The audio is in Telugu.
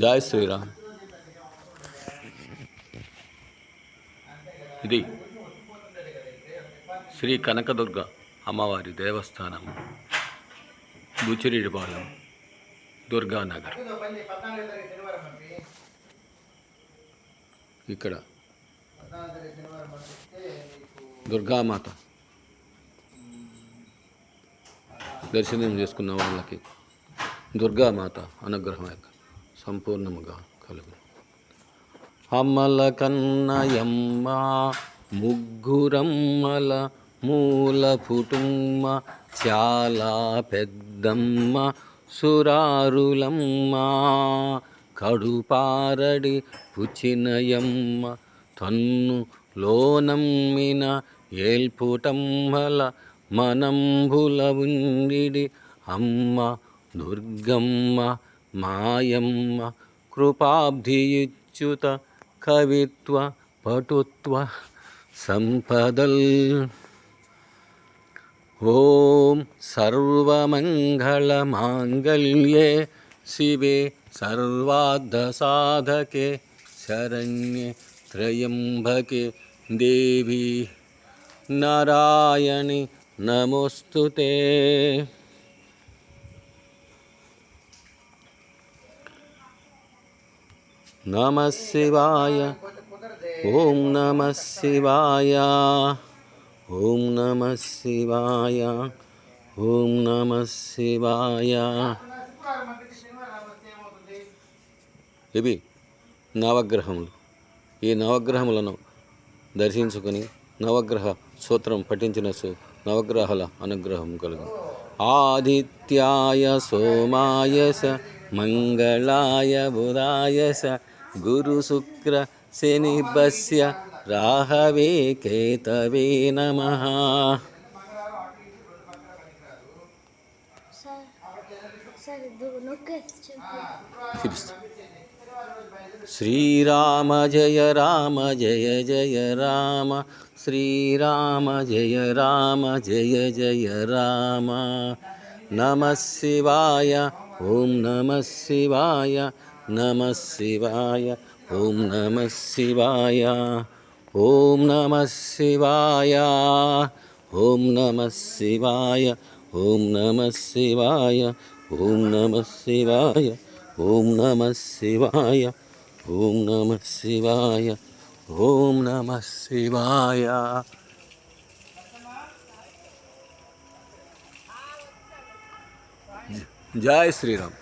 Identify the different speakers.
Speaker 1: జై శ్రీరామ్. ఇది శ్రీ కనకదుర్గ అమ్మవారి దేవస్థానం, బుచ్చిరెడ్డిపాలెం, దుర్గానగర్. ఇక్కడ దుర్గామాత దర్శనం చేసుకున్న వాళ్ళకి దుర్గామాత అనుగ్రహం సంపూర్ణముగా కలుగు. అమ్మల కన్నయమ్మ ముగ్గురమ్మల మూల కుటుంబ చాలా పెద్దమ్మ సురారులమ్మ కడుపారడి పుచినయమ్మ తన్ను లోనమ్మిన ఏల్పుటమ్మల మనంబుల ఉండిడి అమ్మ దుర్గమ్మ మాయమ్మ కృపాబ్ధియుచ్యుత కవిత్వ పటుత్వ సంపదల్. ఓం సర్వమంగళమాంగళ్యే శివే సర్వార్థసాధకే శరణ్యే త్రయంబకే దేవి నారాయణి నమోస్తుతే. నమః శివాయ. ఓం నమః శివాయ. ఓం నమః శివాయ. ఓం నమః శివాయ. ఇవి నవగ్రహములు. ఈ నవగ్రహములను దర్శించుకొని నవగ్రహ సూత్రం పఠించిన నవగ్రహాల అనుగ్రహం కలుగు. ఆదిత్యాయ సోమాయ స మంగళాయ బుధాయ స గురు శుక్ర శనిభ్యస్య రాహవే కేతవే నమః. శ్రీరామ జయ రామ జయ జయ రామ శ్రీరామ జయ రామ జయ జయ రామ. నమః శివాయ. ఓం నమః శివాయ. నమః శివాయ. ఓం నమః శివాయ. ఓం నమః శివాయ. ఓం నమః శివాయ. ఓం నమః శివాయ. ఓం నమః శివాయ. ఓం నమః శివాయ. ఓం నమః శివాయ. ఓం నమః శివాయ. జై శ్రీరామ్.